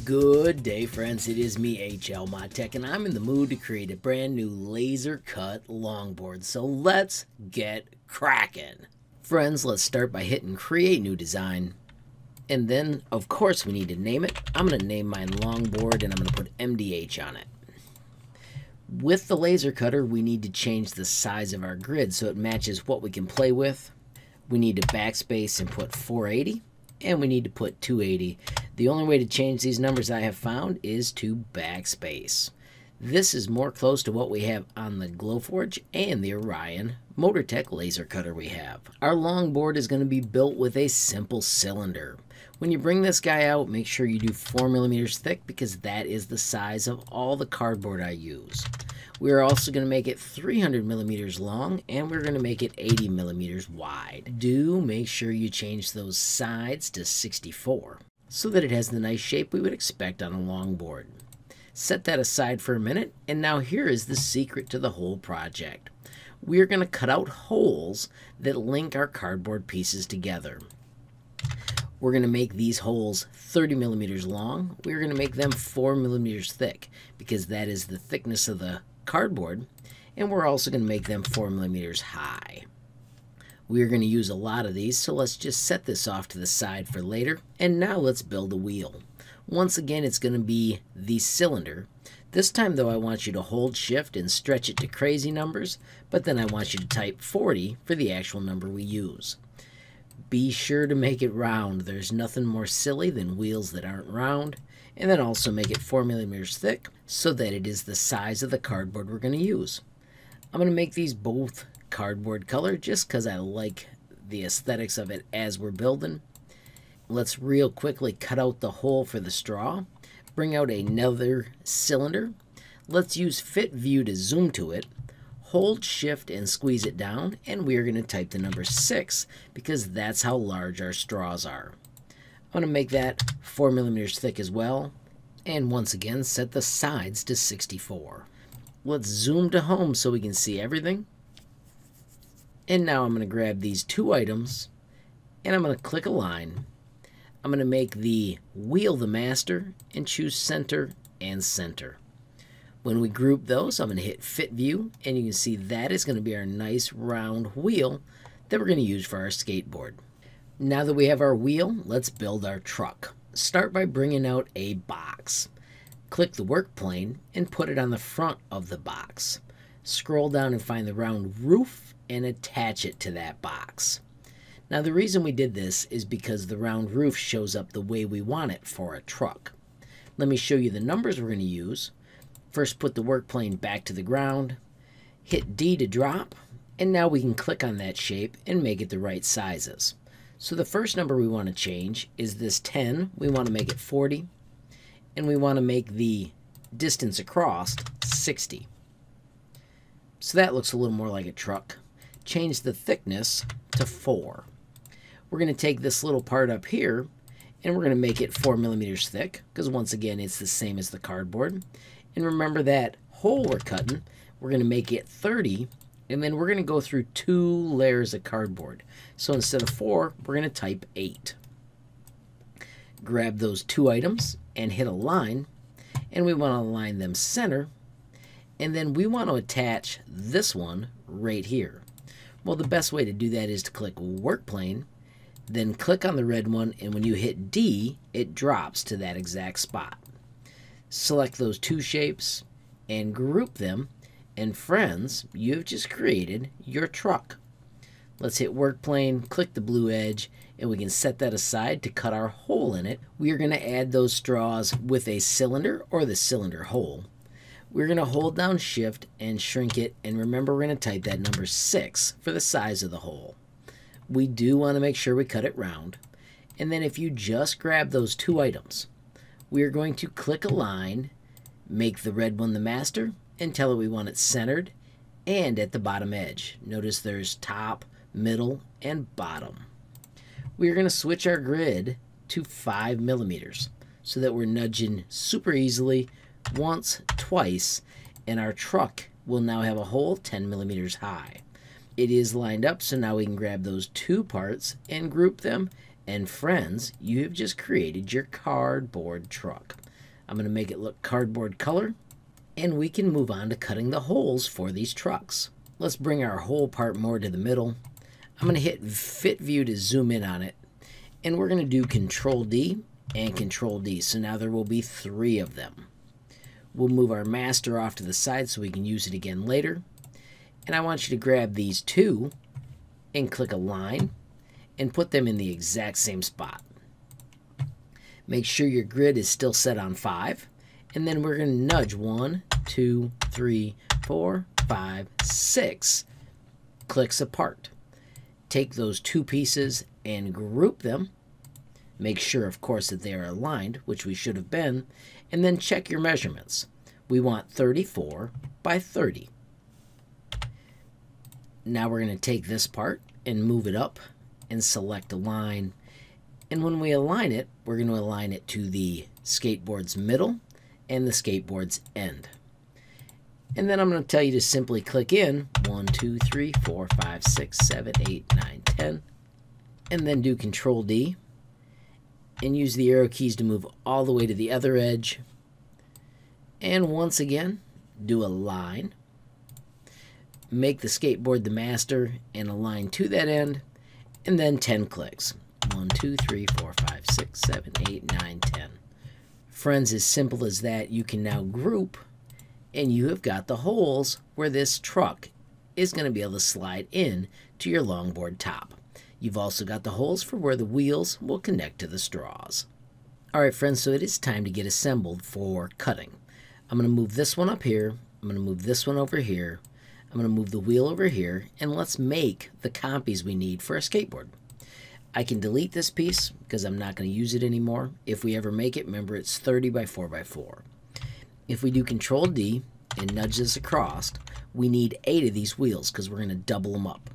Good day, friends. It is me, HLModTech, and I'm in the mood to create a brand new laser cut longboard. So let's get cracking. Friends, let's start by hitting create new design. And then, of course, we need to name it. I'm going to name mine Longboard, and I'm going to put MDH on it. With the laser cutter, we need to change the size of our grid so it matches what we can play with. We need to backspace and put 480, and we need to put 280. The only way to change these numbers I have found is to backspace. This is more close to what we have on the Glowforge and the Orion Motor Tech laser cutter we have. Our longboard is going to be built with a simple cylinder. When you bring this guy out, make sure you do 4mm thick because that is the size of all the cardboard I use. We're also going to make it 300mm long, and we're going to make it 80mm wide. Do make sure you change those sides to 64 so that it has the nice shape we would expect on a longboard. Set that aside for a minute, and now here is the secret to the whole project. We're going to cut out holes that link our cardboard pieces together. We're going to make these holes 30mm long. We're going to make them 4mm thick because that is the thickness of the cardboard, and we're also going to make them 4mm high. We're going to use a lot of these, so let's just set this off to the side for later. And now let's build a wheel. Once again, it's going to be the cylinder. This time, though, I want you to hold shift and stretch it to crazy numbers, but then I want you to type 40 for the actual number we use. Be sure to make it round. There's nothing more silly than wheels that aren't round. And then also make it 4mm thick so that it is the size of the cardboard we're going to use. I'm going to make these both cardboard color just because I like the aesthetics of it as we're building. Let's real quickly cut out the hole for the straw. Bring out another cylinder. Let's use fit view to zoom to it. Hold shift and squeeze it down, and we are going to type the number 6 because that's how large our straws are. I'm going to make that 4mm thick as well, and once again set the sides to 64. Let's zoom to home so we can see everything. And now I'm going to grab these two items, and I'm going to click align. I'm going to make the wheel the master and choose center and center. When we group those, I'm going to hit fit view, and you can see that is going to be our nice round wheel that we're going to use for our skateboard. Now that we have our wheel, let's build our truck. Start by bringing out a box. Click the work plane and put it on the front of the box. Scroll down and find the round roof and attach it to that box. Now the reason we did this is because the round roof shows up the way we want it for a truck. Let me show you the numbers we're going to use. First, put the work plane back to the ground, hit D to drop, and now we can click on that shape and make it the right sizes. So the first number we want to change is this 10. We want to make it 40, and we want to make the distance across 60. So that looks a little more like a truck. Change the thickness to 4. We're going to take this little part up here, and we're going to make it 4mm thick, because once again, it's the same as the cardboard. And remember that hole we're cutting, we're going to make it 30, and then we're going to go through 2 layers of cardboard. So instead of 4, we're going to type 8. Grab those 2 items and hit align, and we want to align them center, and then we want to attach this one right here. Well, the best way to do that is to click work plane, then click on the red one, and when you hit D, it drops to that exact spot. Select those 2 shapes and group them, and friends, you've just created your truck. Let's hit work plane, click the blue edge, and we can set that aside to cut our hole in it. We are going to add those straws with a cylinder or the cylinder hole. We're going to hold down shift and shrink it, and remember we're going to type that number 6 for the size of the hole. We do want to make sure we cut it round, and then if you just grab those 2 items, we are going to click align, make the red one the master, and tell it we want it centered and at the bottom edge. Notice there's top, middle, and bottom. We're going to switch our grid to 5mm so that we're nudging super easily once, twice, and our truck will now have a hole 10mm high. It is lined up, so now we can grab those 2 parts and group them. And friends, you have just created your cardboard truck. I'm going to make it look cardboard color, and we can move on to cutting the holes for these trucks. Let's bring our hole part more to the middle. I'm going to hit Fit View to zoom in on it, and we're going to do Control D and Control D. So now there will be 3 of them. We'll move our master off to the side so we can use it again later. And I want you to grab these 2 and click Align and put them in the exact same spot. Make sure your grid is still set on 5, and then we're going to nudge 1, 2, 3, 4, 5, 6 clicks apart. Take those 2 pieces and group them. Make sure, of course, that they are aligned, which we should have been, and then check your measurements. We want 34 by 30. Now we're going to take this part and move it up and select Align. And when we align it, we're going to align it to the skateboard's middle and the skateboard's end. And then I'm going to tell you to simply click in 1, 2, 3, 4, 5, 6, 7, 8, 9, 10, and then do Control D and use the arrow keys to move all the way to the other edge. And once again, do Align. Make the skateboard the master and align to that end, and then 10 clicks. 1, 2, 3, 4, 5, 6, 7, 8, 9, 10. Friends, as simple as that, you can now group, and you have got the holes where this truck is going to be able to slide in to your longboard top. You've also got the holes for where the wheels will connect to the straws. Alright friends, so it is time to get assembled for cutting. I'm going to move this one up here, I'm going to move this one over here, I'm going to move the wheel over here, and let's make the compies we need for a skateboard. I can delete this piece because I'm not going to use it anymore. If we ever make it, remember it's 30 by 4 by 4. If we do Control D and nudge this across, we need 8 of these wheels because we're going to double them up.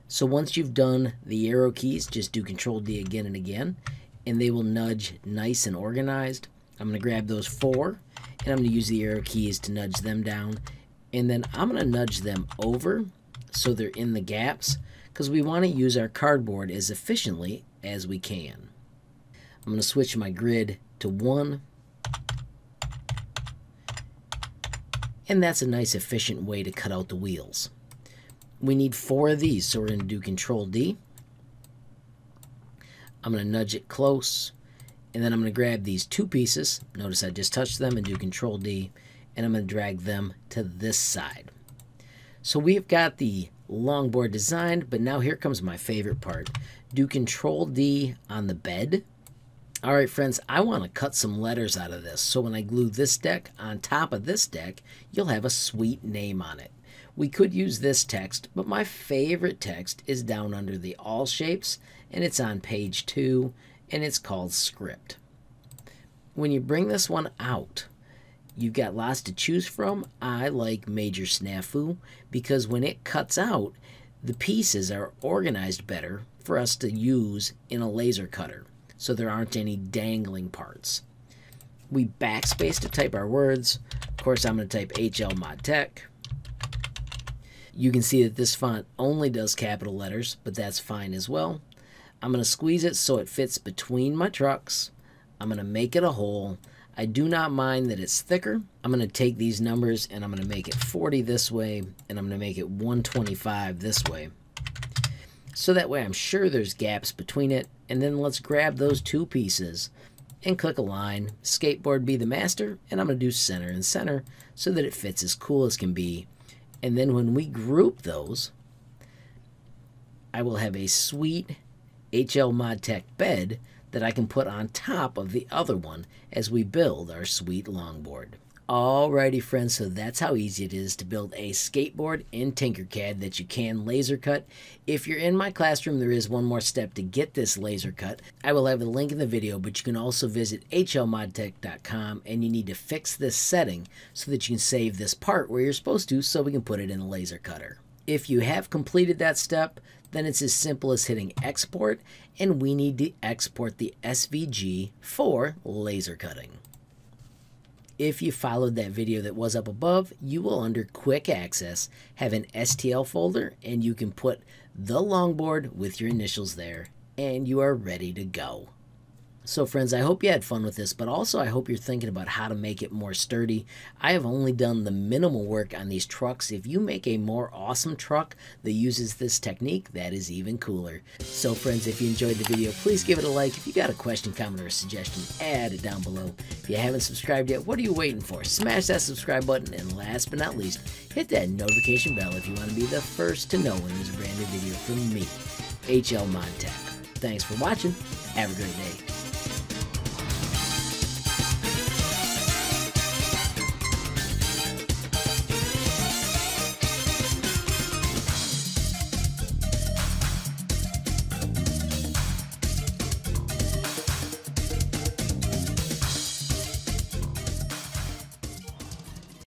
So once you've done the arrow keys, just do Control D again and again, and they will nudge nice and organized. I'm going to grab those 4, and I'm going to use the arrow keys to nudge them down, and then I'm going to nudge them over so they're in the gaps, because we want to use our cardboard as efficiently as we can. I'm going to switch my grid to 1, and that's a nice efficient way to cut out the wheels. We need 4 of these, so we're going to do Control D. I'm going to nudge it close, and then I'm going to grab these 2 pieces. Notice I just touched them and do Control D, and I'm going to drag them to this side. So we've got the longboard designed, but now here comes my favorite part. Do Control D on the bed. Alright friends, I want to cut some letters out of this, so when I glue this deck on top of this deck, you'll have a sweet name on it. We could use this text, but my favorite text is down under the all shapes, and it's on page 2, and it's called Script. When you bring this one out, you've got lots to choose from. I like Major Snafu because when it cuts out, the pieces are organized better for us to use in a laser cutter, so there aren't any dangling parts. We backspace to type our words. Of course, I'm going to type HLModTech. You can see that this font only does capital letters, but that's fine as well. I'm going to squeeze it so it fits between my trucks. I'm going to make it a hole. I do not mind that it's thicker. I'm going to take these numbers and I'm going to make it 40 this way, and I'm going to make it 125 this way. So that way I'm sure there's gaps between it. And then let's grab those 2 pieces and click Align, skateboard be the master, and I'm going to do center and center so that it fits as cool as can be. And then when we group those, I will have a sweet HLModTech bed that I can put on top of the other one as we build our sweet longboard. Alrighty friends, so that's how easy it is to build a skateboard in Tinkercad that you can laser cut. If you're in my classroom, there is one more step to get this laser cut. I will have a link in the video, but you can also visit HLModTech.com, and you need to fix this setting so that you can save this part where you're supposed to, so we can put it in a laser cutter. If you have completed that step, then it's as simple as hitting export, and we need to export the SVG for laser cutting. If you followed that video that was up above, you will, under quick access, have an STL folder, and you can put the longboard with your initials there, and you are ready to go. So friends, I hope you had fun with this, but also I hope you're thinking about how to make it more sturdy. I have only done the minimal work on these trucks. If you make a more awesome truck that uses this technique, that is even cooler. So friends, if you enjoyed the video, please give it a like. If you got a question, comment, or a suggestion, add it down below. If you haven't subscribed yet, what are you waiting for? Smash that subscribe button, and last but not least, hit that notification bell if you want to be the first to know when there's a brand new video from me, HLModTech. Thanks for watching. Have a great day.